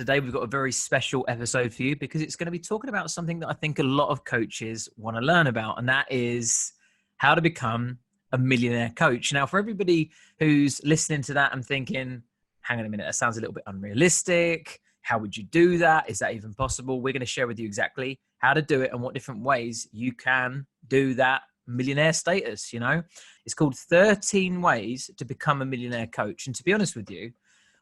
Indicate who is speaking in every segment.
Speaker 1: Today, we've got a very special episode for you because it's going to be talking about something that I think a lot of coaches want to learn about, and that is how to become a millionaire coach. Now, for everybody who's listening to that and thinking, hang on a minute, that sounds a little bit unrealistic. How would you do that? Is that even possible? We're going to share with you exactly how to do it and what different ways you can do that millionaire status. It's called 13 ways to become a millionaire coach. And to be honest with you,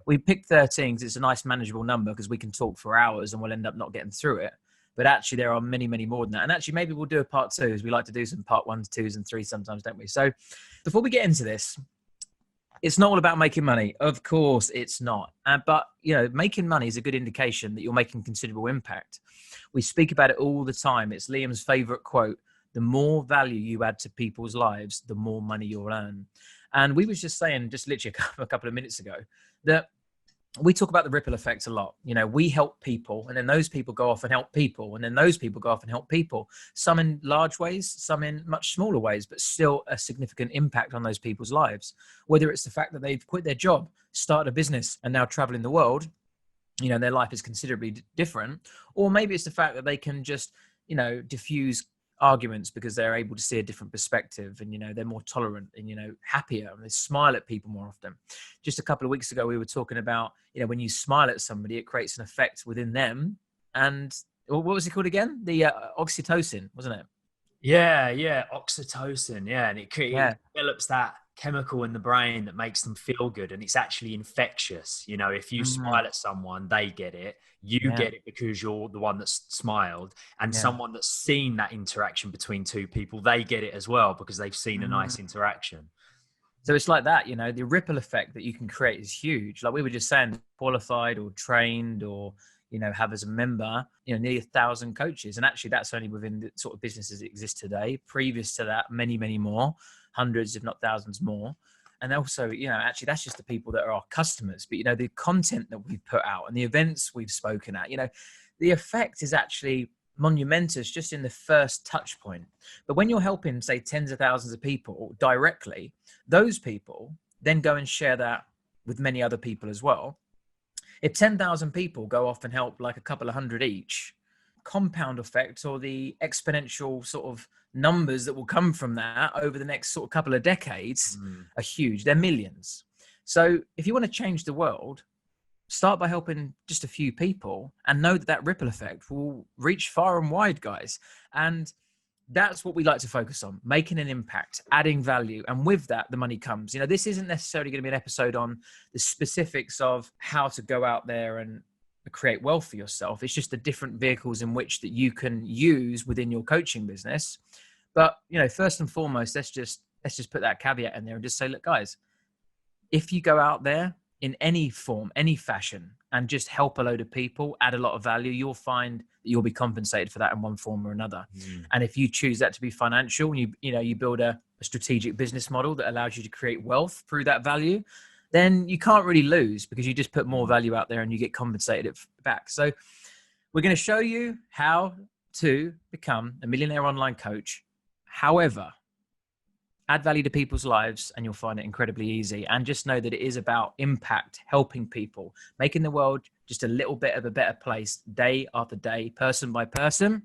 Speaker 1: we picked 13 because it's a nice manageable number because we can talk for hours and we'll end up not getting through it. But actually, there are many, many more than that. And actually, maybe we'll do a part 2, as we like to do some part 1s, 2s, and 3s sometimes, don't we? So before we get into this, it's not all about making money. Of course, it's not. But, making money is a good indication that you're making considerable impact. We speak about it all the time. It's Liam's favorite quote: the more value you add to people's lives, the more money you'll earn. And we was just saying, just literally a couple of minutes ago, that we talk about the ripple effect a lot. We help people, and then those people go off and help people, and then those people go off and help people, some in large ways, some in much smaller ways, but still a significant impact on those people's lives. Whether it's the fact that they've quit their job, started a business, and now traveling the world, their life is considerably different. Or maybe it's the fact that they can just, diffuse arguments because they're able to see a different perspective, and they're more tolerant and happier, and they smile at people more often. Just a couple of weeks ago we were talking about when you smile at somebody, it creates an effect within them. And what was it called again? The oxytocin, wasn't it?
Speaker 2: Yeah, oxytocin. Yeah, and it develops that chemical in the brain that makes them feel good, and it's actually infectious. If you smile at someone, they get it. You get it because you're the one that's smiled, and someone that's seen that interaction between two people, they get it as well because they've seen a nice interaction.
Speaker 1: So it's like that, the ripple effect that you can create is huge. Like we were just saying, qualified or trained or have as a member, nearly 1,000 coaches. And actually that's only within the sort of businesses that exist today. Previous to that, many, many more, hundreds, if not thousands more. And also, actually that's just the people that are our customers. But, the content that we've put out and the events we've spoken at, the effect is actually monumentous just in the first touch point. But when you're helping, say, tens of thousands of people directly, those people then go and share that with many other people as well. If 10,000 people go off and help like a couple of hundred each, compound effect or the exponential sort of numbers that will come from that over the next sort of couple of decades are huge. They're millions. So if you want to change the world, start by helping just a few people and know that ripple effect will reach far and wide, guys. And that's what we like to focus on, making an impact, adding value. And with that, the money comes. This isn't necessarily going to be an episode on the specifics of how to go out there and create wealth for yourself. It's just the different vehicles in which that you can use within your coaching business. But, first and foremost, let's just put that caveat in there and just say, look, guys, if you go out there in any form, any fashion, and just help a load of people, add a lot of value, you'll find that you'll be compensated for that in one form or another. And if you choose that to be financial, and you build a strategic business model that allows you to create wealth through that value, then you can't really lose because you just put more value out there and you get compensated back. So we're going to show you how to become a millionaire online coach. However, add value to people's lives and you'll find it incredibly easy. And just know that it is about impact, helping people, making the world just a little bit of a better place day after day, person by person.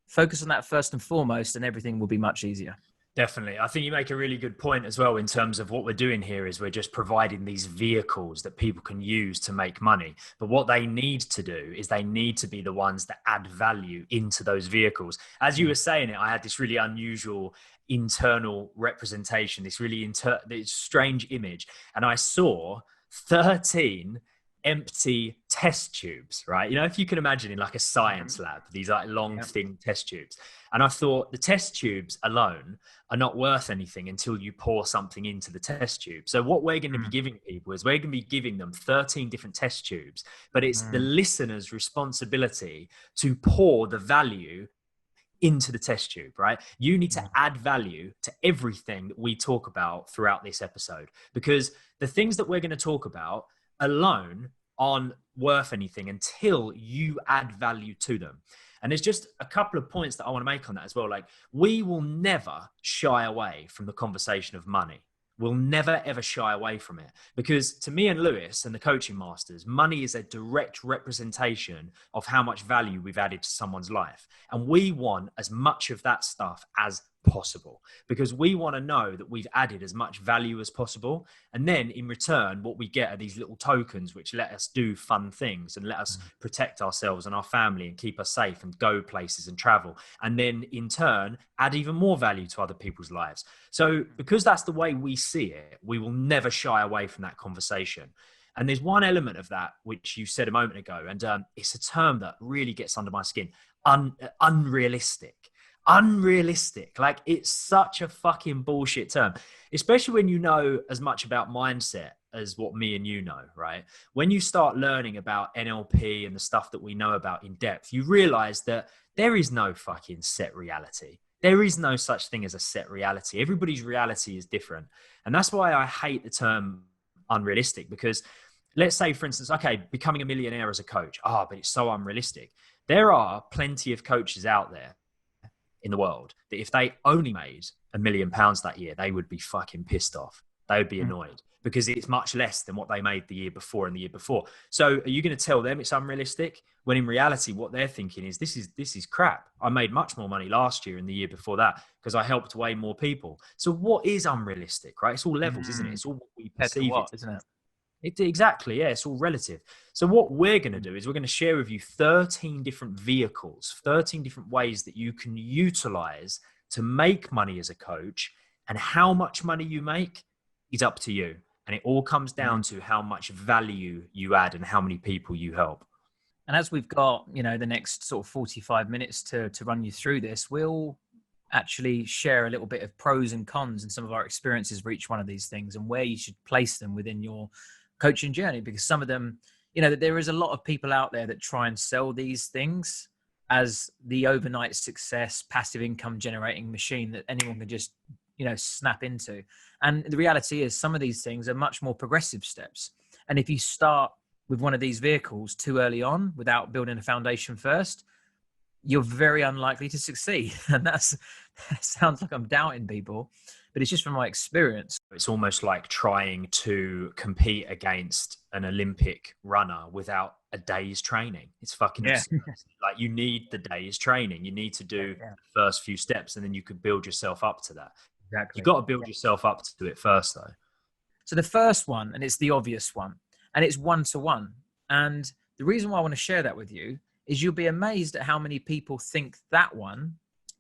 Speaker 1: Focus on that first and foremost and everything will be much easier.
Speaker 2: Definitely. I think you make a really good point as well in terms of what we're doing here is we're just providing these vehicles that people can use to make money. But what they need to do is they need to be the ones that add value into those vehicles. As you were saying it, I had this really unusual internal representation, this really this strange image. And I saw 13 empty test tubes, right? If you can imagine in like a science lab, these like long, thin test tubes. And I thought the test tubes alone are not worth anything until you pour something into the test tube. So what we're going to be giving people is we're going to be giving them 13 different test tubes, but it's the listener's responsibility to pour the value into the test tube, right? You need to add value to everything that we talk about throughout this episode, because the things that we're going to talk about alone aren't worth anything until you add value to them. And there's just a couple of points that I want to make on that as well. Like, we will never shy away from the conversation of money, We'll never, ever shy away from it, because to me and Lewis and the coaching masters, money is a direct representation of how much value we've added to someone's life. And we want as much of that stuff as possible, because we want to know that we've added as much value as possible. And then in return, what we get are these little tokens which let us do fun things and let us protect ourselves and our family and keep us safe and go places and travel. And then in turn, add even more value to other people's lives. So because that's the way we see it, we will never shy away from that conversation. And there's one element of that, which you said a moment ago, and it's a term that really gets under my skin: unrealistic. Unrealistic. Like, it's such a fucking bullshit term, especially when you know as much about mindset as what me and you know, right? When you start learning about NLP and the stuff that we know about in depth, you realize that there is no fucking set reality. There is no such thing as a set reality. Everybody's reality is different. And that's why I hate the term unrealistic, because let's say, for instance, okay, becoming a millionaire as a coach. But it's so unrealistic. There are plenty of coaches out there in the world that if they only made £1 million that year, they would be fucking pissed off. They would be annoyed, because it's much less than what they made the year before and the year before. So are you going to tell them it's unrealistic, when in reality what they're thinking is, this is crap. I made much more money last year and the year before that because I helped way more people. So what is unrealistic, right? It's all levels, isn't it? It's all what we perceive it,
Speaker 1: isn't it?
Speaker 2: Exactly. Yeah. It's all relative. So what we're going to do is we're going to share with you 13 different vehicles, 13 different ways that you can utilize to make money as a coach. And how much money you make is up to you. And it all comes down to how much value you add and how many people you help.
Speaker 1: And as we've got, the next sort of 45 minutes to run you through this, we'll actually share a little bit of pros and cons and some of our experiences for each one of these things and where you should place them within your coaching journey. Because some of them, that there is a lot of people out there that try and sell these things as the overnight success, passive income generating machine that anyone can just, snap into. And the reality is some of these things are much more progressive steps. And if you start with one of these vehicles too early on without building a foundation first, you're very unlikely to succeed. And that sounds like I'm doubting people, but it's just from my experience.
Speaker 2: It's almost like trying to compete against an Olympic runner without a day's training. It's fucking absurd. Like, you need the day's training. You need to do the first few steps, and then you could build yourself up to that.
Speaker 1: Exactly.
Speaker 2: You've got to build yourself up to it first, though.
Speaker 1: So the first one, and it's the obvious one, and it's one-to-one. And the reason why I want to share that with you is you'll be amazed at how many people think that one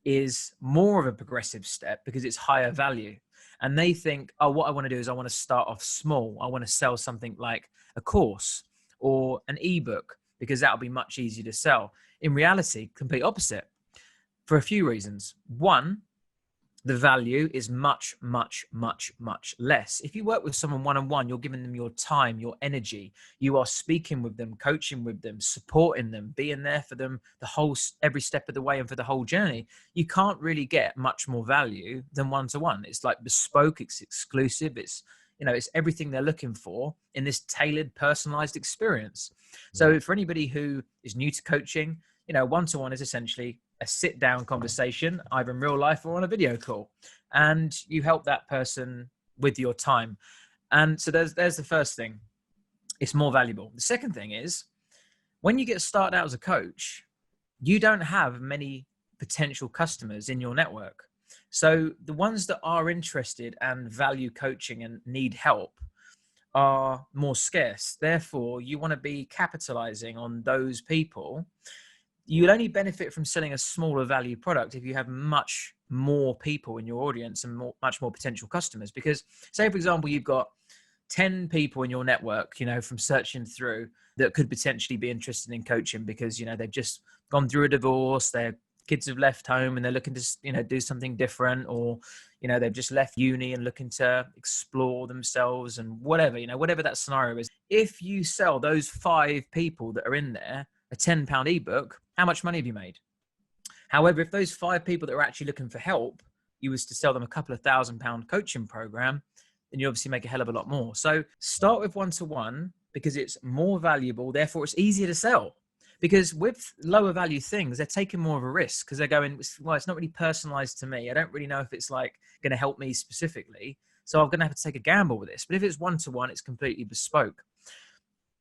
Speaker 1: is more of a progressive step because it's higher value. And they think, what I want to do is I want to start off small. I want to sell something like a course or an ebook because that'll be much easier to sell. In reality, complete opposite, for a few reasons. One, the value is much, much, much, much less. If you work with someone one-on-one, you're giving them your time, your energy. You are speaking with them, coaching with them, supporting them, being there for them every step of the way and for the whole journey. You can't really get much more value than one-to-one. It's like bespoke, it's exclusive, it's everything they're looking for in this tailored, personalized experience. So for anybody who is new to coaching, one-to-one is essentially a sit-down conversation, either in real life or on a video call, and you help that person with your time. And so there's the first thing. It's more valuable. The second thing is, when you get started out as a coach, you don't have many potential customers in your network. So the ones that are interested and value coaching and need help are more scarce. Therefore, you want to be capitalizing on those people. You'll only benefit from selling a smaller value product if you have much more people in your audience and much more potential customers. Because say, for example, you've got 10 people in your network, from searching through, that could potentially be interested in coaching because, they've just gone through a divorce, their kids have left home and they're looking to, do something different, or, they've just left uni and looking to explore themselves and whatever, whatever that scenario is. If you sell those 5 people that are in there a £10 ebook, how much money have you made? However, if those 5 people that are actually looking for help, you was to sell them a couple of £1,000 coaching program, then you obviously make a hell of a lot more. So start with one-to-one because it's more valuable. Therefore, it's easier to sell. Because with lower value things, they're taking more of a risk because they're going, well, it's not really personalized to me. I don't really know if it's like going to help me specifically. So I'm going to have to take a gamble with this. But if it's one-to-one, it's completely bespoke.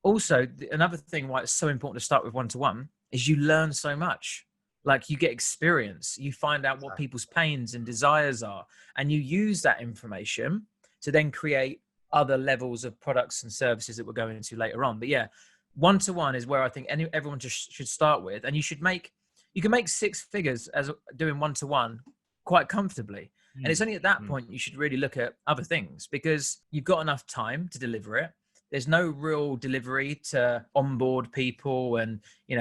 Speaker 1: Also, another thing why it's so important to start with one-to-one is you learn so much. Like, you get experience, you find out what people's pains and desires are, and you use that information to then create other levels of products and services that we're going into later on. But yeah, one-to-one is where I think everyone just should start with. And you can make six figures as doing one-to-one quite comfortably. And it's only at that point you should really look at other things, because you've got enough time to deliver it. There's no real delivery to onboard people and,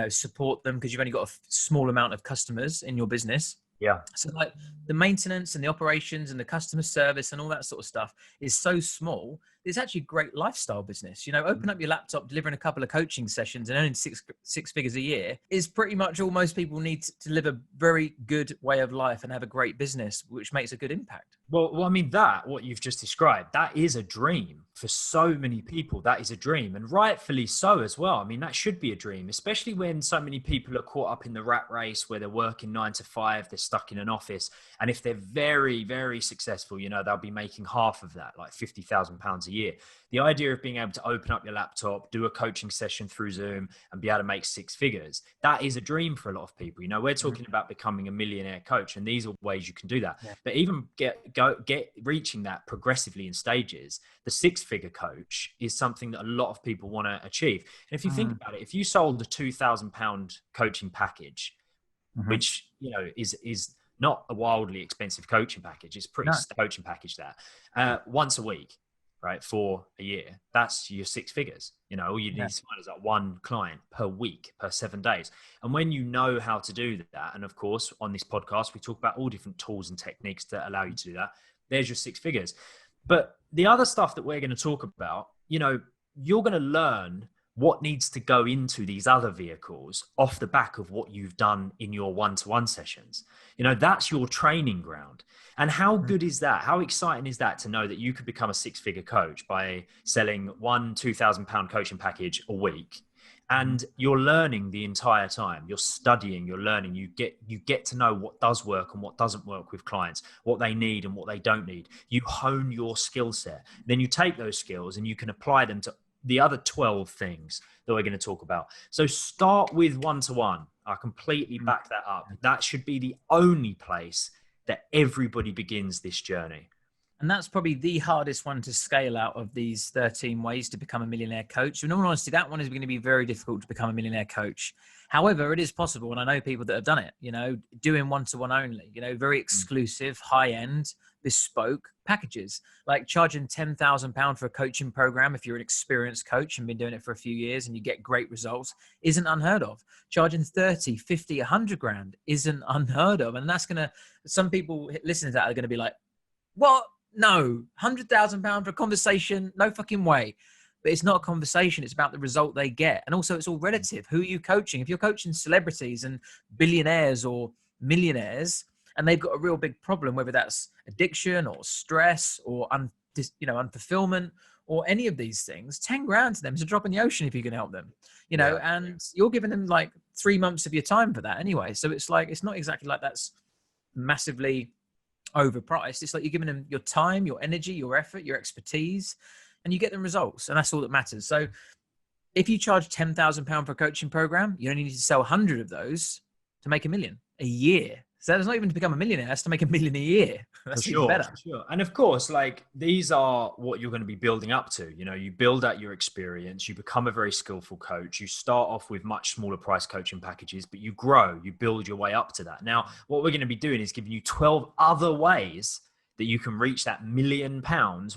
Speaker 1: support them, because you've only got a small amount of customers in your business.
Speaker 2: Yeah.
Speaker 1: So like the maintenance and the operations and the customer service and all that sort of stuff is so small. It's actually a great lifestyle business. Open up your laptop, delivering a couple of coaching sessions and earning six figures a year is pretty much all most people need to live a very good way of life and have a great business, which makes a good impact.
Speaker 2: Well, I mean, what you've just described, that is a dream for so many people. That is a dream, and rightfully so as well. I mean, that should be a dream, especially when so many people are caught up in the rat race where they're working 9 to 5, they're stuck in an office. And if they're very, very successful, they'll be making half of that, like £50,000 a year. The idea of being able to open up your laptop, do a coaching session through Zoom and be able to make six figures, that is a dream for a lot of people. We're talking about becoming a millionaire coach, and these are ways you can do that. Yeah. But even reaching that progressively in stages, the six-figure coach is something that a lot of people want to achieve. And if you think about it, if you sold a £2,000 coaching package, which is not a wildly expensive coaching package, it's pretty coaching package that once a week, right, for a year, that's your six figures. All you need to find is like one client per week, per 7 days. And when you know how to do that, and of course, on this podcast, we talk about all different tools and techniques that allow you to do that, there's your six figures. But the other stuff that we're going to talk about, you're going to learn what needs to go into these other vehicles off the back of what you've done in your one-to-one sessions. That's your training ground. And how good is that? How exciting is that to know that you could become a six-figure coach by selling one £2,000 coaching package a week? And you're learning the entire time. You're studying, you're learning. You get to know what does work and what doesn't work with clients, what they need and what they don't need. You hone your skill set. Then you take those skills and you can apply them to the other 12 things that we're going to talk about. So start with one-to-one. I completely back that up. That should be the only place that everybody begins this journey.
Speaker 1: And that's probably the hardest one to scale out of these 13 ways to become a millionaire coach. In all honesty, that one is going to be very difficult to become a millionaire coach. However, it is possible. And I know people that have done it, doing one-to-one only, very exclusive, high-end, bespoke packages, like charging £10,000 for a coaching program. If you're an experienced coach and been doing it for a few years and you get great results, isn't unheard of. Charging 30, 50, 100 grand isn't unheard of. And that's some people listening to that are going to be like, what? No, £100,000 for a conversation? No fucking way. But it's not a conversation. It's about the result they get. And also it's all relative. Who are you coaching? If you're coaching celebrities and billionaires or millionaires, and they've got a real big problem, whether that's addiction or stress or unfulfillment or any of these things, 10 grand to them is a drop in the ocean if you can help them, and you're giving them like 3 months of your time for that anyway. So it's like, it's not exactly like that's massively overpriced. It's like you're giving them your time, your energy, your effort, your expertise, and you get them results. And that's all that matters. So if you charge £10,000 for a coaching program, you only need to sell 100 of those to make $1 million a year. So that's not even to become a millionaire. That's to make $1 million a year. That's even better.
Speaker 2: For sure. And of course, like, these are what you're going to be building up to. You build out your experience, you become a very skillful coach. You start off with much smaller price coaching packages, but you grow, you build your way up to that. Now, what we're going to be doing is giving you 12 other ways that you can reach that £1 million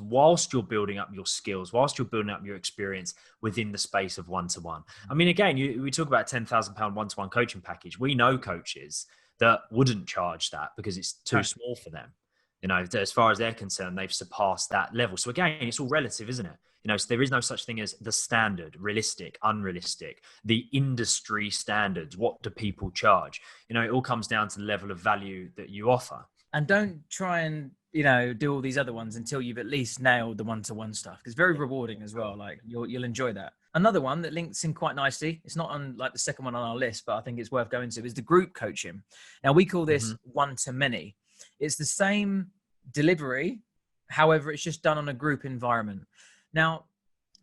Speaker 2: whilst you're building up your skills, whilst you're building up your experience within the space of one-to-one. I mean, again, we talk about £10,000 one-to-one coaching package. We know coaches that wouldn't charge that because it's too small for them. As far as they're concerned, they've surpassed that level. So again, it's all relative, isn't it? So there is no such thing as the standard, realistic, unrealistic, the industry standards. What do people charge? It all comes down to the level of value that you offer.
Speaker 1: And don't try and, do all these other ones until you've at least nailed the one-to-one stuff. It's very rewarding as well. Like you'll enjoy that. Another one that links in quite nicely, it's not on like the second one on our list, but I think it's worth going to, is the group coaching. Now we call this one-to-many. It's the same delivery, However, it's just done on a group environment. Now,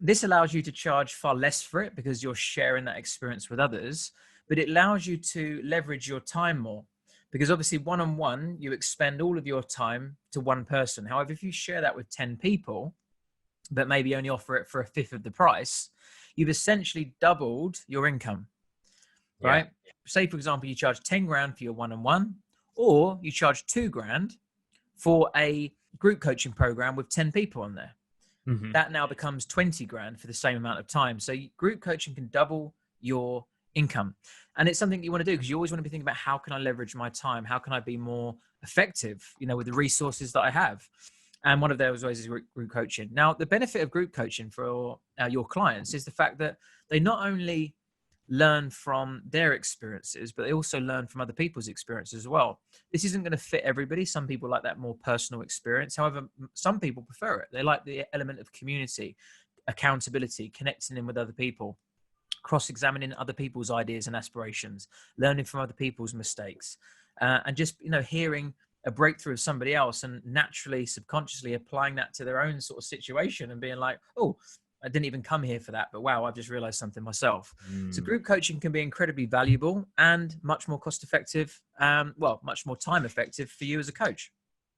Speaker 1: this allows you to charge far less for it because you're sharing that experience with others, but it allows you to leverage your time more, because obviously one-on-one, you expend all of your time to one person. However, if you share that with 10 people, but maybe only offer it for a fifth of the price, you've essentially doubled your income, right? Say, for example, you charge 10 grand for your one-on-one, or you charge 2 grand for a group coaching program with 10 people on there. That now becomes 20 grand for the same amount of time. So group coaching can double your income. And it's something that you want to do because you always want to be thinking about, how can I leverage my time? How can I be more effective, with the resources that I have? And one of those ways is group coaching. Now, the benefit of group coaching for your clients is the fact that they not only learn from their experiences, but they also learn from other people's experiences as well. This isn't going to fit everybody. Some people like that more personal experience. However, some people prefer it. They like the element of community, accountability, connecting in with other people, cross-examining other people's ideas and aspirations, learning from other people's mistakes, and just, hearing a breakthrough of somebody else and naturally, subconsciously applying that to their own sort of situation and being like, oh, I didn't even come here for that, but wow, I've just realized something myself. So group coaching can be incredibly valuable and much more cost effective, much more time effective for you as a coach.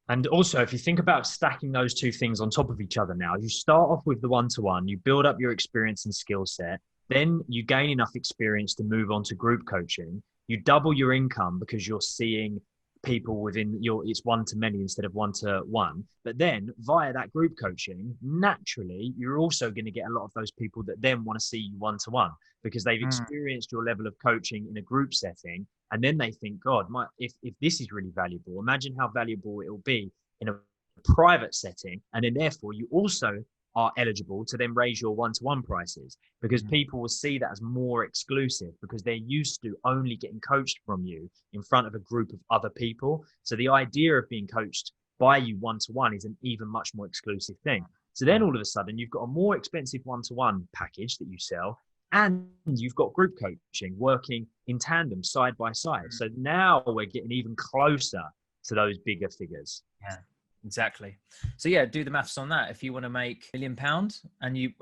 Speaker 2: And also, if you think about stacking those two things on top of each other now, you start off with the one-to-one, you build up your experience and skill set, then you gain enough experience to move on to group coaching. You double your income because you're seeing people within it's one to many instead of one to one. But then via that group coaching, naturally, you're also going to get a lot of those people that then want to see you one to one because they've experienced your level of coaching in a group setting. And then they think, God, if this is really valuable, imagine how valuable it will be in a private setting. And then therefore you also are eligible to then raise your one-to-one prices because people will see that as more exclusive because they're used to only getting coached from you in front of a group of other people. So the idea of being coached by you one-to-one is an even much more exclusive thing. So then all of a sudden you've got a more expensive one-to-one package that you sell, and you've got group coaching working in tandem side by side. So now we're getting even closer to those bigger figures.
Speaker 1: Yeah. Exactly. So yeah, do the maths on that. If you want to make £1 million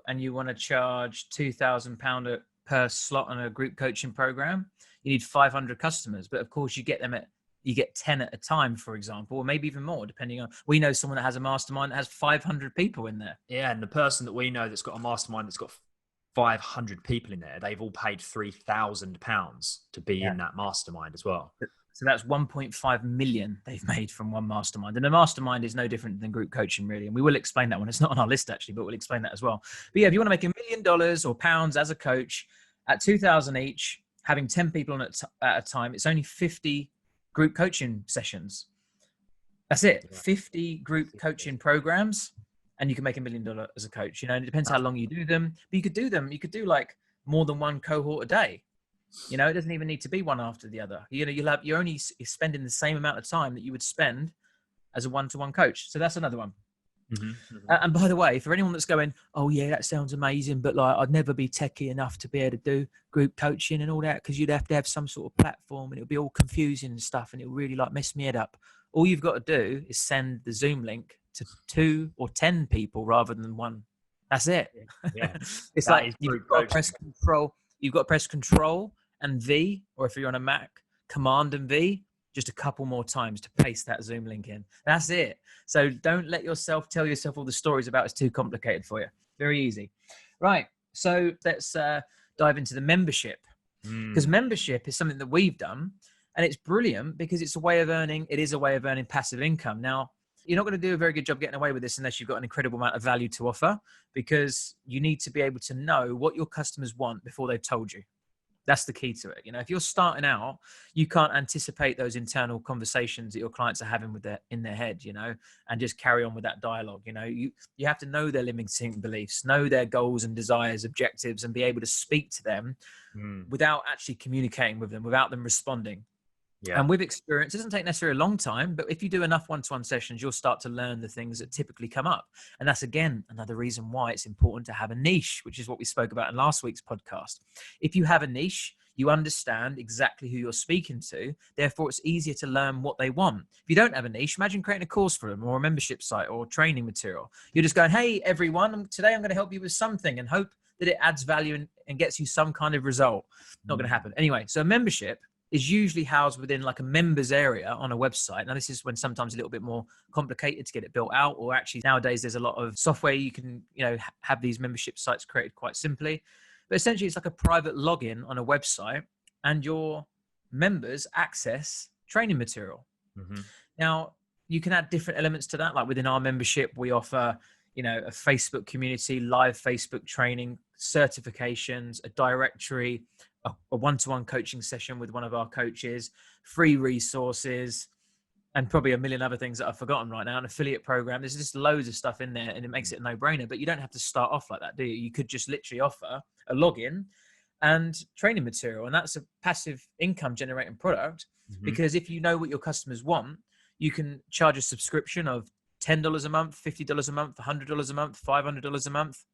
Speaker 1: and you want to charge £2,000 per slot on a group coaching program, you need 500 customers. But of course, you get 10 at a time, for example, or maybe even more, depending on. We know someone that has a mastermind that has 500 people in there.
Speaker 2: Yeah, and the person that we know that's got a mastermind that's got 500 people in there, they've all paid £3,000 to be in that mastermind as well.
Speaker 1: So that's 1.5 million they've made from one mastermind. And a mastermind is no different than group coaching, really. And we will explain that one. It's not on our list, actually, but we'll explain that as well. But yeah, if you want to make $1 million or pounds as a coach at 2,000 each, having 10 people on at a time, it's only 50 group coaching sessions. That's it. 50 group coaching programs, and you can make $1 million as a coach. And it depends how long you do them. But you could do like more than one cohort a day. It doesn't even need to be one after the other. You're only spending the same amount of time that you would spend as a one-to-one coach. So that's another one. And by the way, for anyone that's going, oh yeah, that sounds amazing, but like I'd never be techie enough to be able to do group coaching and all that because you'd have to have some sort of platform and it'll be all confusing and stuff and it'll really like mess me head up. All you've got to do is send the Zoom link to 2 or 10 people rather than one. That's it.
Speaker 2: Yeah.
Speaker 1: It's like you've got to press control. You've got to press control and V, or if you're on a Mac, Command and V, just a couple more times to paste that Zoom link in. That's it. So don't let yourself tell yourself all the stories about it's too complicated for you. Very easy. Right. So let's dive into the membership, because membership is something that we've done, and it's brilliant because it's a way of earning. It is a way of earning passive income. Now, you're not going to do a very good job getting away with this unless you've got an incredible amount of value to offer, because you need to be able to know what your customers want before they've told you. That's the key to it. If you're starting out, you can't anticipate those internal conversations that your clients are having in their head, and just carry on with that dialogue. You have to know their limiting beliefs, know their goals and desires, objectives, and be able to speak to them without actually communicating with them, without them responding. Yeah. And with experience, it doesn't take necessarily a long time, but if you do enough one-to-one sessions, you'll start to learn the things that typically come up. And that's, again, another reason why it's important to have a niche, which is what we spoke about in last week's podcast. If you have a niche, You understand exactly who you're speaking to. Therefore, it's easier to learn what they want. If you don't have a niche, imagine creating a course for them or a membership site or training material. You're just going, hey, everyone, today I'm going to help you with something and hope that it adds value and gets you some kind of result. Not going to happen. Anyway, so a membership is usually housed within like a members area on a website. Now, this is when sometimes a little bit more complicated to get it built out, or actually nowadays there's a lot of software you can, have these membership sites created quite simply. But essentially it's like a private login on a website and your members access training material.
Speaker 2: Mm-hmm.
Speaker 1: Now, you can add different elements to that. Like within our membership, we offer, a Facebook community, live Facebook training, certifications, a directory, a one-to-one coaching session with one of our coaches, free resources, and probably a million other things that I've forgotten right now, an affiliate program. There's just loads of stuff in there and it makes it a no-brainer, but you don't have to start off like that, do you? You could just literally offer a login and training material, and that's a passive income generating product.
Speaker 2: Mm-hmm.
Speaker 1: Because if you know what your customers want, you can charge a subscription of $10 a month, $50 a month, $100 a month, $500 a month,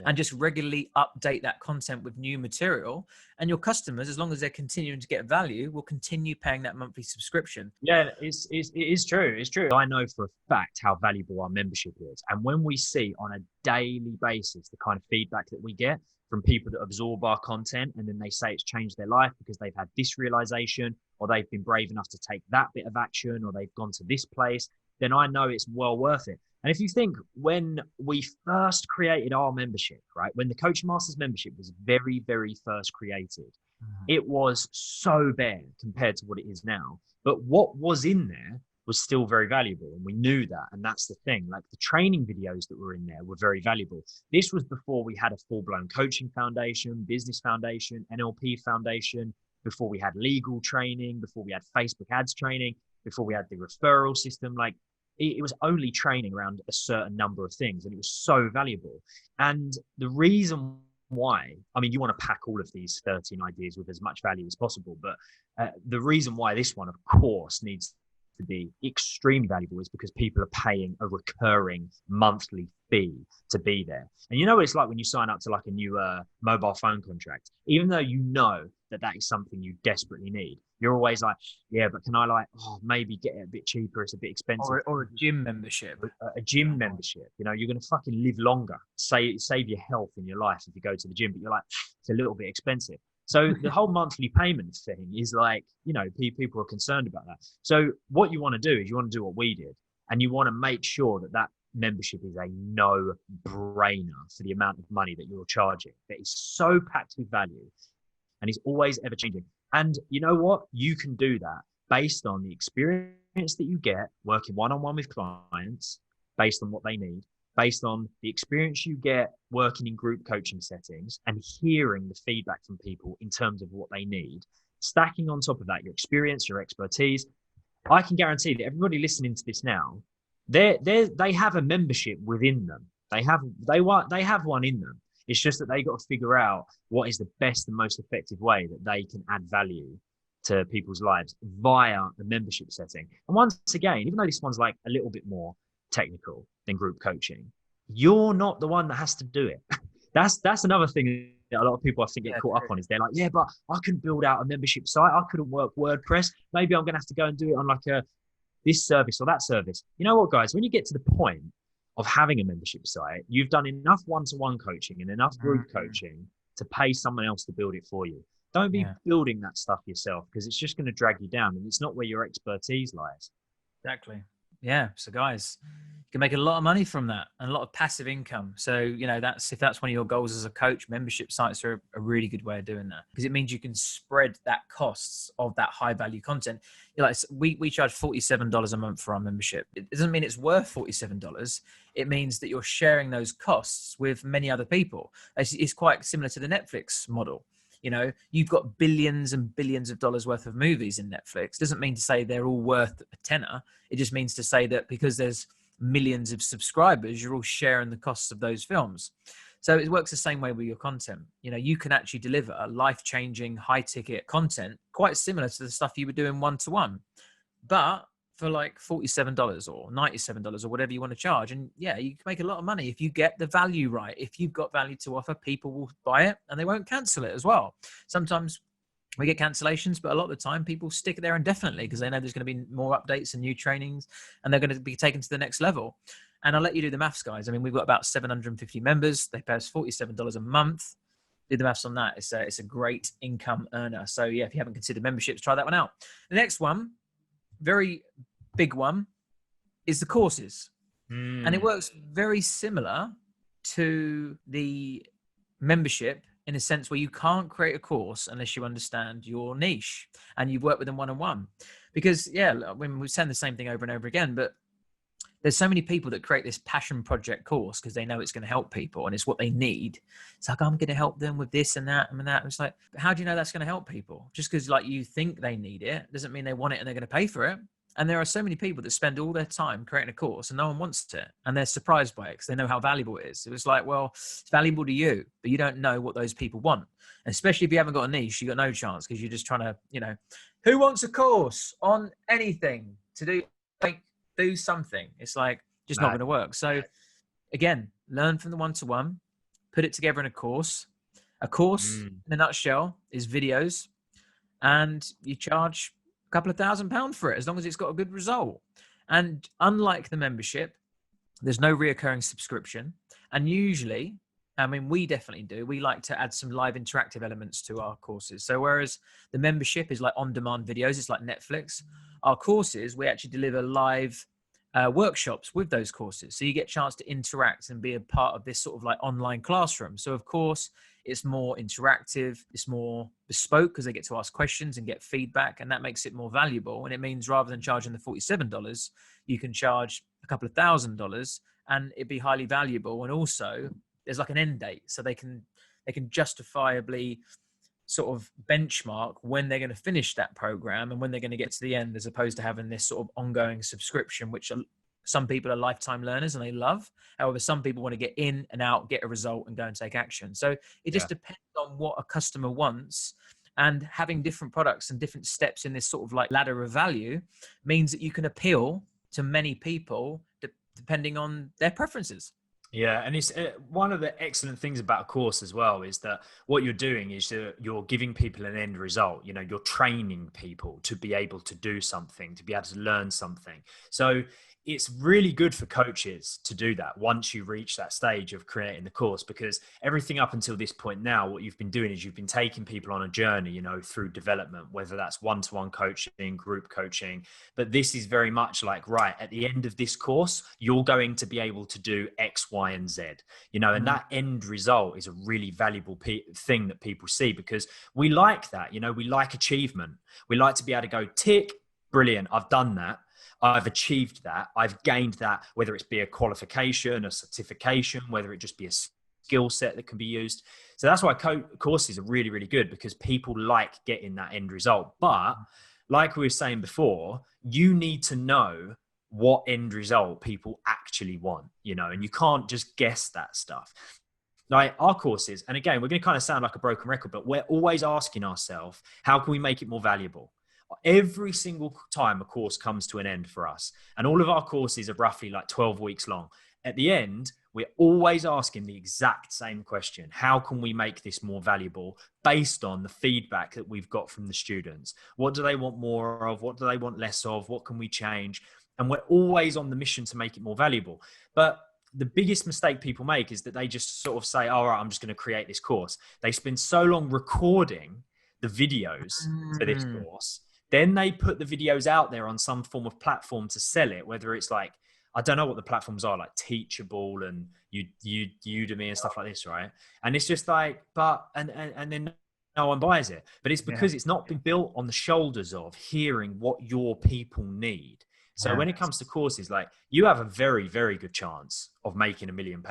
Speaker 1: and just regularly update that content with new material. And your customers, as long as they're continuing to get value, will continue paying that monthly subscription.
Speaker 2: Yeah, it is true. It's true. I know for a fact how valuable our membership is. And when we see on a daily basis the kind of feedback that we get from people that absorb our content, and then they say it's changed their life because they've had this realization, or they've been brave enough to take that bit of action, or they've gone to this place, then I know it's well worth it. And if you think, when we first created our membership, right, when the Coaching Masters membership was very, very first created, it was so bare compared to what it is now. But what was in there was still very valuable. And we knew that. And that's the thing. Like, the training videos that were in there were very valuable. This was before we had a full-blown coaching foundation, business foundation, NLP foundation, before we had legal training, before we had Facebook ads training, before we had the referral system. Like, it was only training around a certain number of things, and it was so valuable. And the reason why, I mean, you want to pack all of these 13 ideas with as much value as possible, but the reason why this one, of course, needs to be extremely valuable is because people are paying a recurring monthly fee to be there. And you know what it's like when you sign up to like a new mobile phone contract, even though you know that that is something you desperately need, you're always like, yeah, but can I maybe get it a bit cheaper? It's a bit expensive.
Speaker 1: Or a gym membership.
Speaker 2: A gym membership. You're going to fucking live longer, save your health in your life if you go to the gym, but you're like, it's a little bit expensive. So the whole monthly payment thing is like, people are concerned about that. So what you want to do is you want to do what we did, and you want to make sure that that membership is a no-brainer for the amount of money that you're charging. That is so packed with value, and it's always ever changing. And you know what? You can do that based on the experience that you get working one-on-one with clients, based on what they need, based on the experience you get working in group coaching settings and hearing the feedback from people in terms of what they need. Stacking on top of that, your experience, your expertise. I can guarantee that everybody listening to this now, they have a membership within them. They have one in them. It's just that they got to figure out what is the best and most effective way that they can add value to people's lives via the membership setting. And once again, even though this one's like a little bit more technical than group coaching, you're not the one that has to do it. That's another thing that a lot of people I think get caught up on, is they're like, yeah, but I couldn't build out a membership site. I couldn't work WordPress. Maybe I'm going to have to go and do it on like this service or that service. You know what, guys, when you get to the point of having a membership site, you've done enough one-to-one coaching and enough group coaching to pay someone else to build it for you. Don't be building that stuff yourself, because it's just going to drag you down, and it's not where your expertise lies.
Speaker 1: Exactly. Yeah. So guys, you can make a lot of money from that, and a lot of passive income. So, if that's one of your goals as a coach, membership sites are a really good way of doing that, because it means you can spread that costs of that high value content. We charge $47 a month for our membership. It doesn't mean it's worth $47. It means that you're sharing those costs with many other people. It's quite similar to the Netflix model. You've got billions and billions of dollars worth of movies in Netflix. Doesn't mean to say they're all worth a tenner. It just means to say that because there's millions of subscribers, you're all sharing the costs of those films. So it works the same way with your content. You can actually deliver life-changing, high-ticket content quite similar to the stuff you were doing one-to-one, but for like $47 or $97 or whatever you want to charge. And yeah, you can make a lot of money if you get the value right. If you've got value to offer, people will buy it and they won't cancel it as well. Sometimes We get cancellations, but a lot of the time people stick there indefinitely because they know there's going to be more updates and new trainings, and they're going to be taken to the next level. And I'll let you do the maths, guys. I mean, we've got about 750 members. They pay us $47 a month. Do the maths on that. It's a great income earner. So yeah, if you haven't considered memberships, try that one out. The next one, very big one, is the courses. And it works very similar to the membership in a sense where you can't create a course unless you understand your niche and you've worked with them one-on-one. Because yeah, when we're saying the same thing over and over again, but there's so many people that create this passion project course because they know it's going to help people and it's what they need. It's like, I'm going to help them with this and that and that. And it's like, how do you know that's going to help people? Just because like you think they need it doesn't mean they want it and they're going to pay for it. And there are so many people that spend all their time creating a course and no one wants it. And they're surprised by it because they know how valuable it is. It was like, well, it's valuable to you, but you don't know what those people want. And especially if you haven't got a niche, you got no chance because you're just trying to, you know, who wants a course on anything to do, like, do something? It's like, just not going to work. So again, learn from the one-to-one, put it together in a course. A course in a nutshell is videos, and you charge couple of £1,000 for it as long as it's got a good result. And unlike the membership, there's no reoccurring subscription. And usually, I mean, we definitely do, we like to add some live interactive elements to our courses. So whereas the membership is like on-demand videos, it's like Netflix, our courses, we actually deliver live workshops with those courses. So you get a chance to interact and be a part of this sort of like online classroom. So of course, it's more interactive, it's more bespoke because they get to ask questions and get feedback, and that makes it more valuable. And it means rather than charging the $47, you can charge a couple of $1,000 and it'd be highly valuable. And also there's like an end date, so they can justifiably sort of benchmark when they're going to finish that program and when they're going to get to the end, as opposed to having this sort of ongoing subscription, which some people are lifetime learners and they love. However, some people want to get in and out, get a result and go and take action. So it just depends on what a customer wants, and having different products and different steps in this sort of like ladder of value means that you can appeal to many people depending on their preferences.
Speaker 2: Yeah, and it's one of the excellent things about a course as well is that what you're doing is you're giving people an end result. You know, you're training people to be able to do something, to be able to learn something. So it's really good for coaches to do that once you reach that stage of creating the course, because everything up until this point now, what you've been doing is you've been taking people on a journey, you know, through development, whether that's one-to-one coaching, group coaching. But this is very much like, right, at the end of this course, you're going to be able to do X, Y, and Z, you know, and that end result is a really valuable thing that people see, because we like that, you know, we like achievement. We like to be able to go, tick, brilliant, I've done that. I've achieved that. I've gained that, whether it's be a qualification, a certification, whether it just be a skill set that can be used. So that's why courses are really, really good, because people like getting that end result. But like we were saying before, you need to know what end result people actually want, you know, and you can't just guess that stuff. Like our courses, and again, we're going to kind of sound like a broken record, but we're always asking ourselves, how can we make it more valuable? Every single time a course comes to an end for us, and all of our courses are roughly like 12 weeks long. At the end, we're always asking the exact same question. How can we make this more valuable based on the feedback that we've got from the students? What do they want more of? What do they want less of? What can we change? And we're always on the mission to make it more valuable. But the biggest mistake people make is that they just sort of say, all right, I'm just going to create this course. They spend so long recording the videos for this course. Then they put the videos out there on some form of platform to sell it, whether it's like, I don't know what the platforms are, like Teachable and Udemy and stuff like this, right? And it's just like, and then no one buys it. But it's because it's not been built on the shoulders of hearing what your people need. So when it comes to courses, like, you have a very, very good chance of making £1 million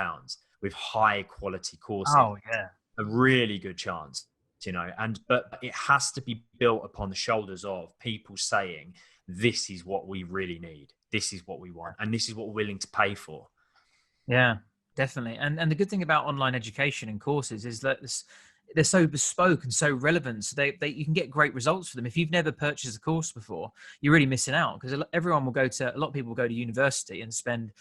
Speaker 2: with high quality courses.
Speaker 1: Oh yeah.
Speaker 2: A really good chance. You know, but it has to be built upon the shoulders of people saying, this is what we really need, this is what we want, and this is what we're willing to pay for.
Speaker 1: Yeah, definitely. And the good thing about online education and courses is that they're so bespoke and so relevant. So you can get great results for them. If you've never purchased a course before, you're really missing out, because a lot of people will go to university and spend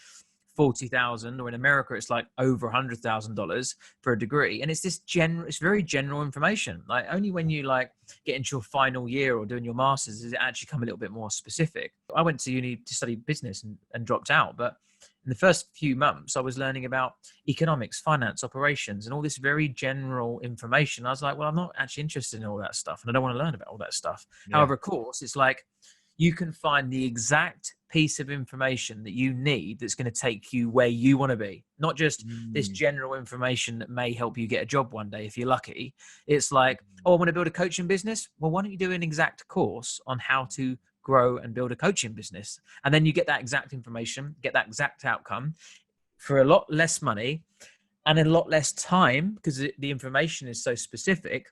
Speaker 1: 40,000, or in America, it's like over $100,000 for a degree. And it's this it's very general information. Like only when you like get into your final year or doing your master's does it actually come a little bit more specific. I went to uni to study business and dropped out, but in the first few months, I was learning about economics, finance, operations, and all this very general information. I was like, well, I'm not actually interested in all that stuff, and I don't want to learn about all that stuff. Yeah. However, of course, it's like you can find the exact piece of information that you need that's going to take you where you want to be, not just this general information that may help you get a job one day if you're lucky. It's like, oh, I want to build a coaching business. Well, why don't you do an exact course on how to grow and build a coaching business? And then you get that exact information, get that exact outcome for a lot less money and a lot less time, because the information is so specific.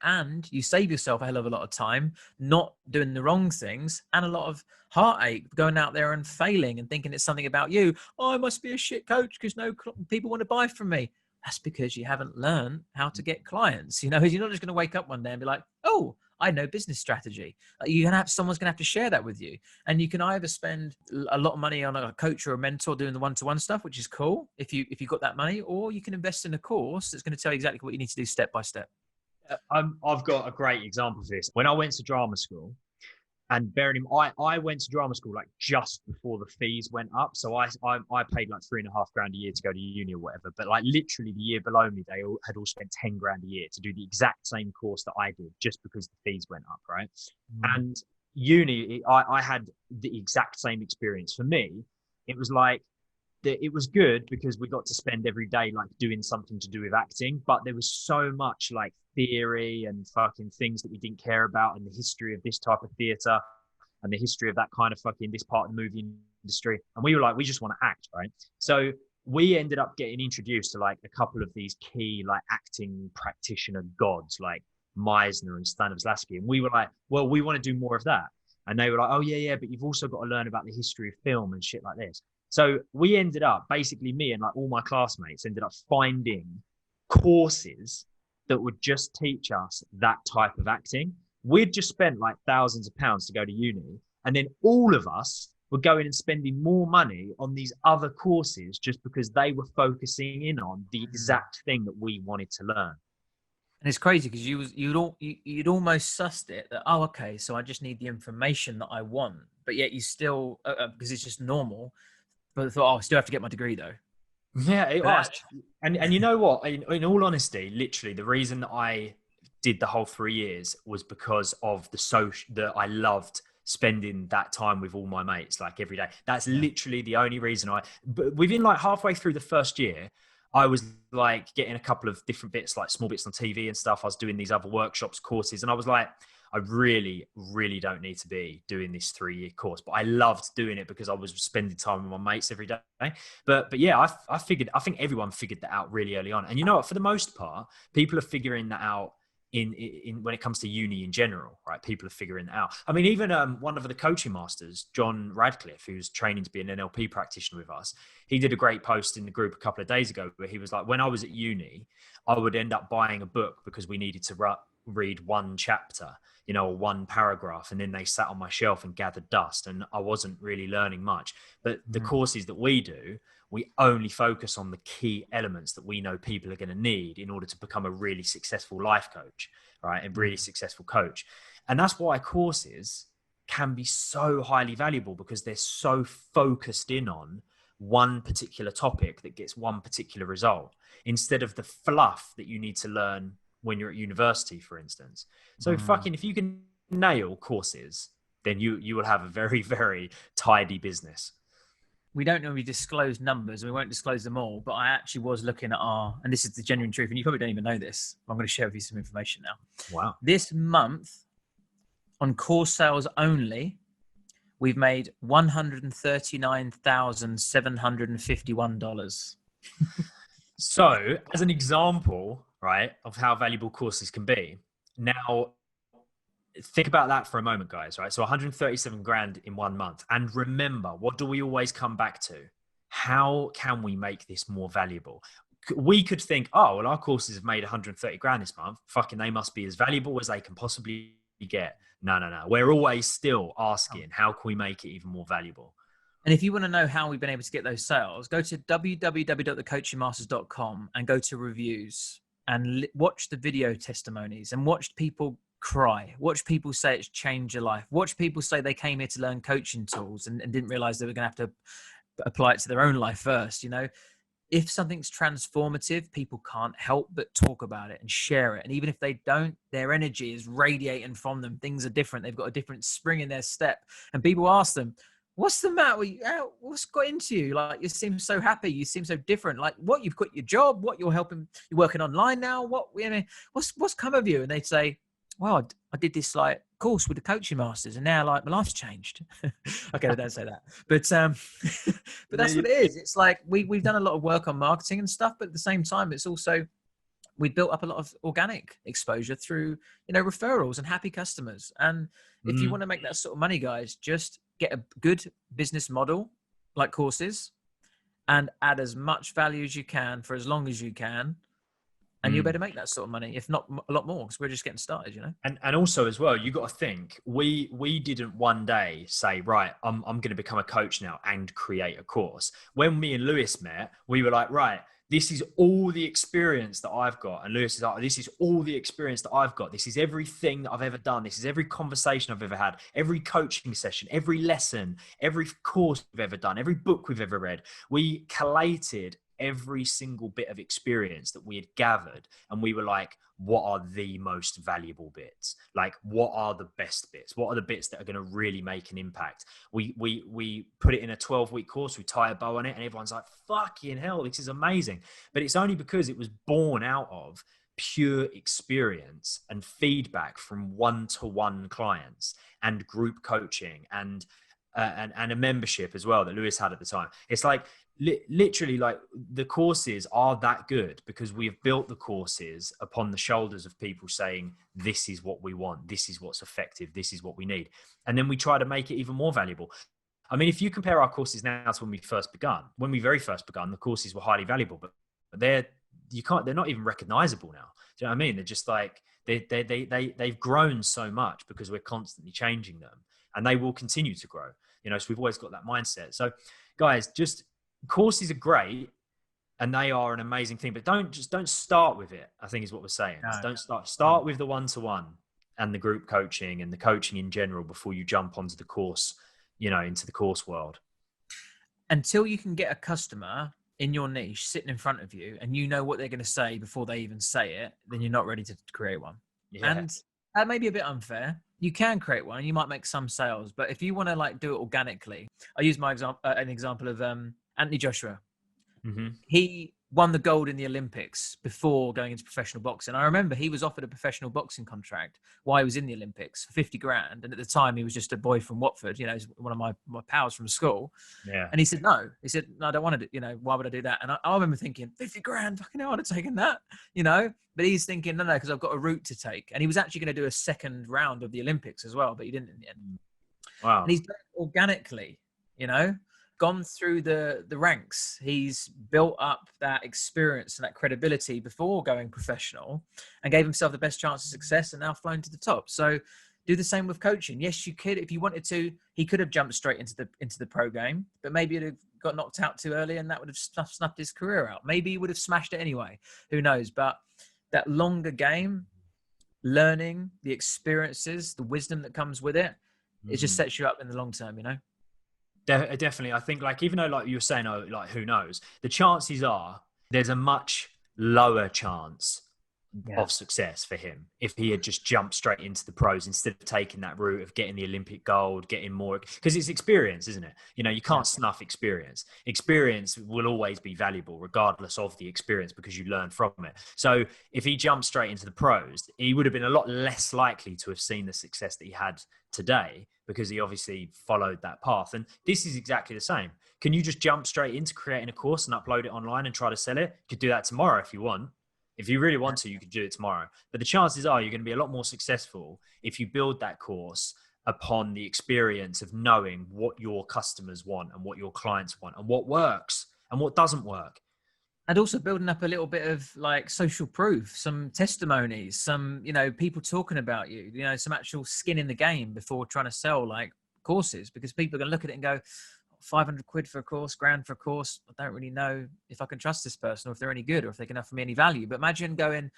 Speaker 1: And you save yourself a hell of a lot of time not doing the wrong things and a lot of heartache going out there and failing and thinking it's something about you. Oh, I must be a shit coach because no people want to buy from me. That's because you haven't learned how to get clients. You know, you're not just going to wake up one day and be like, oh, I know business strategy. You're going to have, someone's going to have to share that with you. And you can either spend a lot of money on a coach or a mentor doing the one-to-one stuff, which is cool if you've got that money, or you can invest in a course that's going to tell you exactly what you need to do step by step.
Speaker 2: I've got a great example of this. When I went to drama school, and bearing in mind, I went to drama school like just before the fees went up. So I paid like $3,500 a year to go to uni or whatever. But like literally the year below me, they had all spent $10,000 a year to do the exact same course that I did just because the fees went up, right? And uni, I had the exact same experience. For me, it was like, it was good because we got to spend every day like doing something to do with acting, but there was so much like theory and fucking things that we didn't care about, and the history of this type of theater and the history of that kind of fucking this part of the movie industry. And we were like, we just want to act, right? So we ended up getting introduced to like a couple of these key like acting practitioner gods like Meisner and Stanislavski, and we were like, well, we want to do more of that. And they were like, oh yeah, but you've also got to learn about the history of film and shit like this. So we ended up, basically me and like all my classmates ended up finding courses that would just teach us that type of acting. We'd just spent like thousands of pounds to go to uni. And then all of us were going and spending more money on these other courses just because they were focusing in on the exact thing that we wanted to learn.
Speaker 1: And it's crazy because you'd almost sussed it that, oh, okay, so I just need the information that I want. But yet you still, because it's just normal, but I thought, oh, I still have to get my degree though.
Speaker 2: Yeah, it was. And you know what? In all honesty, literally, the reason that I did the whole 3 years was because of that I loved spending that time with all my mates, like every day. That's literally the only reason but within like halfway through the first year, I was like getting a couple of different bits, like small bits on TV and stuff. I was doing these other workshops, courses, and I was like, I really, really don't need to be doing this 3-year course, but I loved doing it because I was spending time with my mates every day. But yeah, I think everyone figured that out really early on. And you know what, for the most part, people are figuring that out in when it comes to uni in general, right? People are figuring that out. I mean, even one of the coaching masters, John Radcliffe, who's training to be an NLP practitioner with us, he did a great post in the group a couple of days ago where he was like, when I was at uni, I would end up buying a book because we needed to read one chapter, you know, or one paragraph, and then they sat on my shelf and gathered dust, and I wasn't really learning much. But the courses that we do, we only focus on the key elements that we know people are going to need in order to become a really successful life coach, right? A really successful coach. And that's why courses can be so highly valuable, because they're so focused in on one particular topic that gets one particular result, instead of the fluff that you need to learn when you're at university, for instance. So fucking, if you can nail courses, then you will have a very, very tidy business.
Speaker 1: We don't normally disclose numbers, and we won't disclose them all, but I actually was looking at and this is the genuine truth, and you probably don't even know this, I'm going to share with you some information now.
Speaker 2: Wow.
Speaker 1: This month, on course sales only, we've made $139,751.
Speaker 2: So, as an example, right, of how valuable courses can be, now think about that for a moment, guys, right? So 137 grand in 1 month. And remember, what do we always come back to? How can we make this more valuable? We could think, oh, well, our courses have made 130 grand this month. Fucking, they must be as valuable as they can possibly get. No. We're always still asking, how can we make it even more valuable?
Speaker 1: And if you want to know how we've been able to get those sales, go to www.thecoachingmasters.com and go to reviews and watch the video testimonies and watch people cry. Watch people say it's changed your life. Watch people say they came here to learn coaching tools and didn't realize they were going to have to apply it to their own life first. You know, if something's transformative, people can't help but talk about it and share it. And even if they don't, their energy is radiating from them. Things are different. They've got a different spring in their step. And people ask them, what's the matter with you? What's got into you? Like, you seem so happy. You seem so different. Like, what, you've quit your job? What, you're working online now? What, you know, what's come of you? And they'd say, well, I did this like course with the Coaching Masters, and now like my life's changed. Okay, I don't say that, but but that's what it is. It's like we've done a lot of work on marketing and stuff, but at the same time, it's also we built up a lot of organic exposure through, you know, referrals and happy customers. And if you want to make that sort of money, guys, just get a good business model like courses and add as much value as you can for as long as you can. And you better make that sort of money, if not a lot more, because we're just getting started, you know?
Speaker 2: And also as well, you got to think, we didn't one day say, right, I'm going to become a coach now and create a course. When me and Lewis met, we were like, right, this is all the experience that I've got. And Lewis is like, this is all the experience that I've got. This is everything that I've ever done. This is every conversation I've ever had, every coaching session, every lesson, every course we've ever done, every book we've ever read. We collated every single bit of experience that we had gathered, and we were like, what are the most valuable bits? Like, what are the best bits? What are the bits that are going to really make an impact? We put it in a 12-week course. We tie a bow on it, and everyone's like, fucking hell, this is amazing. But it's only because it was born out of pure experience and feedback from one-to-one clients and group coaching and a membership as well that Lewis had at the time. It's like, literally, like, the courses are that good because we have built the courses upon the shoulders of people saying, this is what we want, this is what's effective, this is what we need. And then we try to make it even more valuable. I mean, if you compare our courses now to when we very first begun, the courses were highly valuable, but they're not even recognizable now. Do you know what I mean? They're just like, they've grown so much because we're constantly changing them, and they will continue to grow, you know, so we've always got that mindset. So guys, just, courses are great and they are an amazing thing, but don't start with it, I think is what we're saying.
Speaker 1: No.
Speaker 2: Don't start with the one-to-one and the group coaching and the coaching in general before you jump onto the course, you know, into the course world.
Speaker 1: Until you can get a customer in your niche sitting in front of you and you know what they're going to say before they even say it, then you're not ready to create one. Yeah. And that may be a bit unfair. You can create one and you might make some sales, but if you want to like do it organically, I use an example of Anthony Joshua. Mm-hmm. He won the gold in the Olympics before going into professional boxing. I remember he was offered a professional boxing contract while he was in the Olympics for 50 grand. And at the time he was just a boy from Watford, you know, he's one of my pals from school. Yeah. And he said, no, I don't want to do, you know, why would I do that? And I remember thinking, 50 grand, fucking hell, I would have taken that, you know, but he's thinking, no, because I've got a route to take. And he was actually going to do a second round of the Olympics as well, but he didn't in the end. Wow. And he's done it organically, you know, gone through the ranks. He's built up that experience and that credibility before going professional and gave himself the best chance of success and now flown to the top. So do the same with coaching. Yes, you could, if you wanted to, he could have jumped straight into the pro game, but maybe it'd have got knocked out too early and that would have snuffed his career out. Maybe he would have smashed it anyway. Who knows? But that longer game, learning, the experiences, the wisdom that comes with it, it just sets you up in the long term, you know?
Speaker 2: Definitely. I think, like, even though, like you were saying, oh, like, who knows, the chances are there's a much lower chance of success for him if he had just jumped straight into the pros instead of taking that route of getting the Olympic gold, getting more, because it's experience, isn't it? You know, you can't snuff experience. Experience will always be valuable regardless of the experience because you learn from it. So if he jumped straight into the pros, he would have been a lot less likely to have seen the success that he had today because he obviously followed that path. And this is exactly the same. Can you just jump straight into creating a course and upload it online and try to sell it? You could do that tomorrow if you want. If you really want to, you could do it tomorrow. But the chances are you're going to be a lot more successful if you build that course upon the experience of knowing what your customers want and what your clients want and what works and what doesn't work.
Speaker 1: And also building up a little bit of like social proof, some testimonies, some, you know, people talking about you, you know, some actual skin in the game before trying to sell like courses, because people are going to look at it and go, 500 quid for a course, grand for a course. I don't really know if I can trust this person or if they're any good or if they can offer me any value. But imagine going,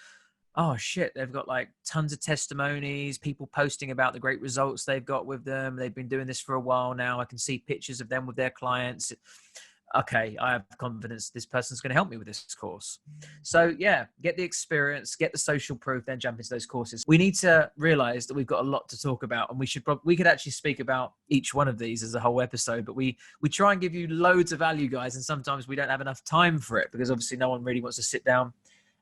Speaker 1: oh shit, they've got like tons of testimonies, people posting about the great results they've got with them. They've been doing this for a while now. I can see pictures of them with their clients. Okay, I have confidence this person's going to help me with this course. So yeah, get the experience, get the social proof, then jump into those courses. We need to realize that we've got a lot to talk about, and we could actually speak about each one of these as a whole episode, but we try and give you loads of value, guys, and sometimes we don't have enough time for it because obviously no one really wants to sit down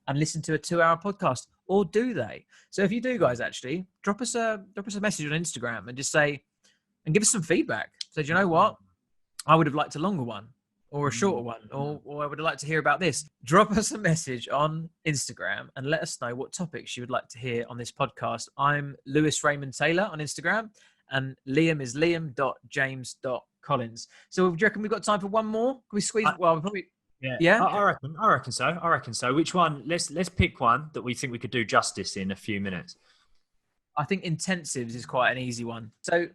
Speaker 1: and listen to a 2-hour podcast, or do they? So if you do, guys, actually drop us a message on Instagram and just say, and give us some feedback. So do you know what? I would have liked a longer one, or a shorter one, or I would like to hear about this. Drop us a message on Instagram and let us know what topics you would like to hear on this podcast. I'm Lewis Raymond Taylor on Instagram, and Liam is liam.james.collins. So do you reckon we've got time for one more? Can we squeeze? Well, we probably...
Speaker 2: Yeah. I reckon so. Which one? Let's pick one that we think we could do justice in a few minutes.
Speaker 1: I think intensives is quite an easy one. So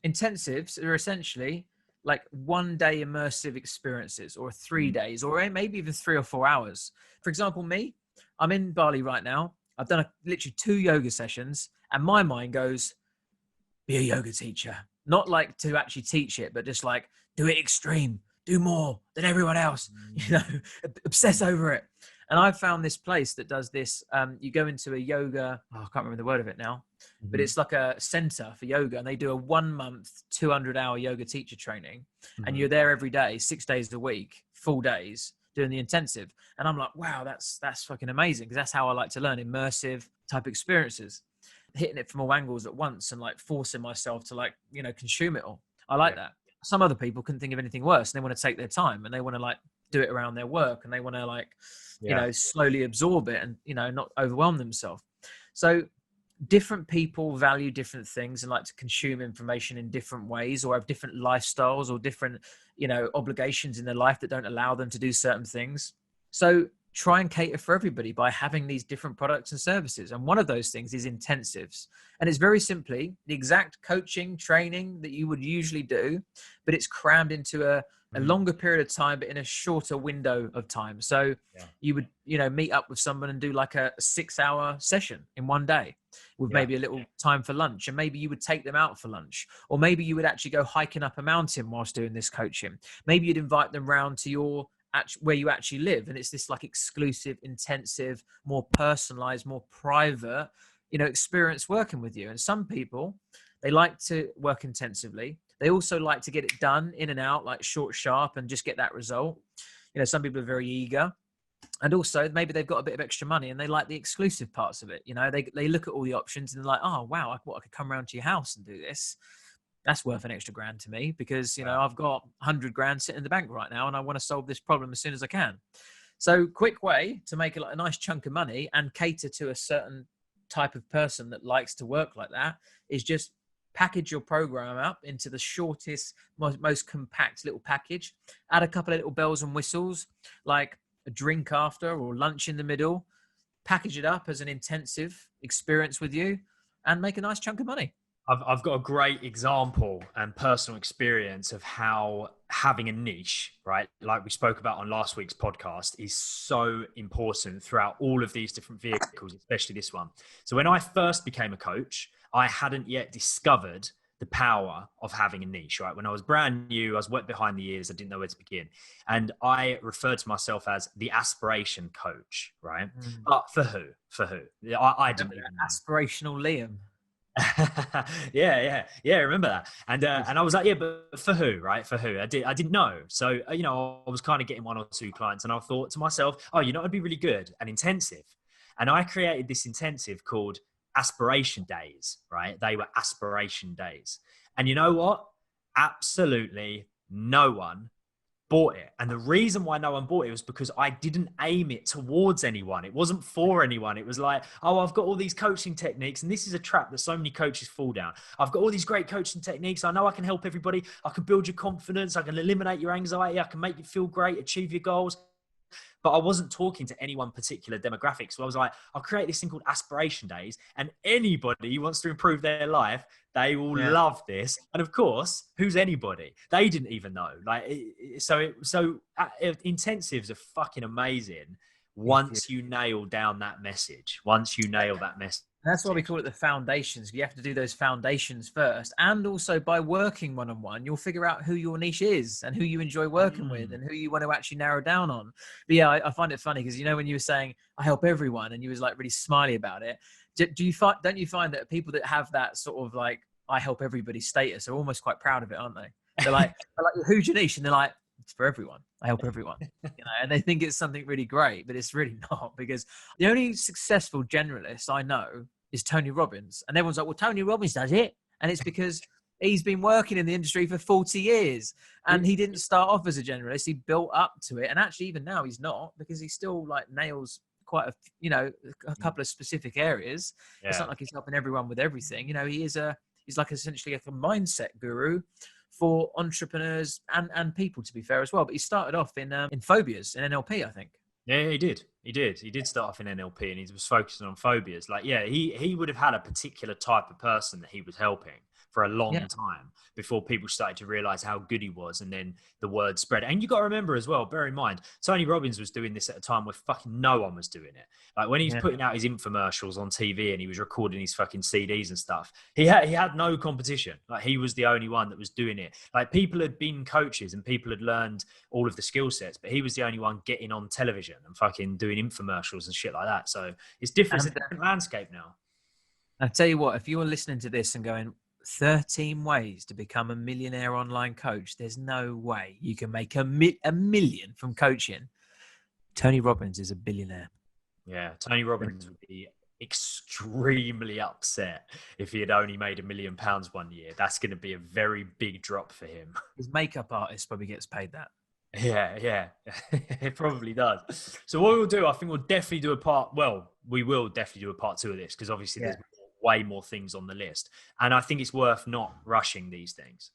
Speaker 1: intensives are essentially like 1-day immersive experiences, or 3 days, or maybe even 3 or 4 hours. For example, me, I'm in Bali right now. I've done literally 2 yoga sessions, and my mind goes, be a yoga teacher. Not like to actually teach it, but just like do it extreme, do more than everyone else, obsess over it. And I've found this place that does this. You go into a yoga, I can't remember the word of it now, but it's like a center for yoga, and they do a 1-month, 200-hour yoga teacher training. And you're there every day, 6 days a week, full days, doing the intensive. And I'm like, wow, that's fucking amazing. Because that's how I like to learn, immersive type experiences, hitting it from all angles at once and like forcing myself to like, consume it all. I like that. Some other people couldn't think of anything worse, and they want to take their time and they want to like do it around their work, and they want to like, slowly absorb it and, not overwhelm themselves. So different people value different things and like to consume information in different ways, or have different lifestyles or different, obligations in their life that don't allow them to do certain things. So try and cater for everybody by having these different products and services. And one of those things is intensives. And it's very simply the exact coaching training that you would usually do, but it's crammed into a longer period of time, but in a shorter window of time. So you would, meet up with someone and do like a 6-hour session in one day with maybe a little time for lunch. And maybe you would take them out for lunch, or maybe you would actually go hiking up a mountain whilst doing this coaching. Maybe you'd invite them round to where you actually live. And it's this like exclusive, intensive, more personalized, more private, experience working with you. And some people, they like to work intensively. They also like to get it done in and out, like short, sharp, and just get that result. Some people are very eager. And also maybe they've got a bit of extra money and they like the exclusive parts of it. They look at all the options and they're like, oh, wow, I could come around to your house and do this. That's worth an extra grand to me because, I've got 100 grand sitting in the bank right now and I want to solve this problem as soon as I can. So quick way to make a nice chunk of money and cater to a certain type of person that likes to work like that is just package your program up into the shortest, most compact little package. Add a couple of little bells and whistles, like a drink after or lunch in the middle. Package it up as an intensive experience with you and make a nice chunk of money.
Speaker 2: I've got a great example and personal experience of how having a niche, right, like we spoke about on last week's podcast, is so important throughout all of these different vehicles, especially this one. So when I first became a coach, I hadn't yet discovered the power of having a niche, right? When I was brand new, I was wet behind the ears. I didn't know where to begin. And I referred to myself as the aspiration coach, right? But for who? I didn't even know.
Speaker 1: Aspirational Liam.
Speaker 2: Yeah. Remember that. And I was like, yeah, but for who, right? For who? I didn't know. So, I was kind of getting 1 or 2 clients and I thought to myself, oh, it'd be really good, an intensive. And I created this intensive called Aspiration Days, right? They were aspiration days. And you know what? Absolutely no one bought it. And the reason why no one bought it was because I didn't aim it towards anyone. It wasn't for anyone. It was like, oh, I've got all these coaching techniques. And this is a trap that so many coaches fall down. I've got all these great coaching techniques. I know I can help everybody. I can build your confidence. I can eliminate your anxiety. I can make you feel great, achieve your goals. but I wasn't talking to any one particular demographic. So I was like, I'll create this thing called Aspiration Days, and anybody who wants to improve their life, they will love this. And of course, who's anybody? They didn't even know. Like, intensives are fucking amazing once you nail down that message. Once you nail that message.
Speaker 1: That's why we call it the foundations. You have to do those foundations first. And also by working one-on-one, you'll figure out who your niche is and who you enjoy working with and who you want to actually narrow down on. But yeah, I find it funny because, you know, when you were saying, I help everyone, and you was like really smiley about it. Don't you find that people that have that sort of like, I help everybody status are almost quite proud of it, aren't they? They're like, who's your niche? And they're like, it's for everyone. I help everyone, you know, and they think it's something really great, but it's really not, because the only successful generalist I know is Tony Robbins. And everyone's like, well, Tony Robbins does it. And it's because he's been working in the industry for 40 years and he didn't start off as a generalist. He built up to it. And actually, even now he's not, because he still like nails quite a couple of specific areas. Yeah. It's not like he's helping everyone with everything. You know, he's like essentially like a mindset guru for entrepreneurs and people, to be fair, as well. But he started off in phobias, in NLP, I think.
Speaker 2: Yeah, he did. He did start off in NLP, and he was focusing on phobias. Like, yeah, he would have had a particular type of person that he was helping for a long time before people started to realize how good he was. And then the word spread. And you got to remember as well, bear in mind, Tony Robbins was doing this at a time where fucking no one was doing it. Like when he's putting out his infomercials on TV and he was recording his fucking CDs and stuff, he had no competition. Like he was the only one that was doing it. Like people had been coaches and people had learned all of the skill sets, but he was the only one getting on television and fucking doing infomercials and shit like that. So it's different. It's a different landscape now.
Speaker 1: I tell you what, if you're listening to this and going, 13 ways to become a millionaire online coach, there's no way you can make a million from coaching. Tony Robbins is a billionaire.
Speaker 2: Yeah, Tony Robbins would be extremely upset if he had only made £1 million 1 year. That's going to be a very big drop for him.
Speaker 1: His makeup artist probably gets paid that.
Speaker 2: Yeah, it probably does. So what we'll do, I think we will definitely do a part 2 of this, because obviously there's way more things on the list. And I think it's worth not rushing these things.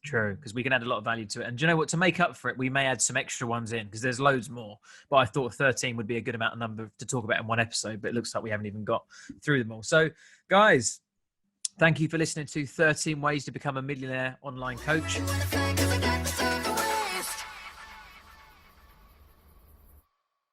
Speaker 1: True, because we can add a lot of value to it. And do you know what? To make up for it, we may add some extra ones in, because there's loads more. But I thought 13 would be a good amount of number to talk about in one episode, but it looks like we haven't even got through them all. So, guys, thank you for listening to 13 Ways to Become a Millionaire Online Coach.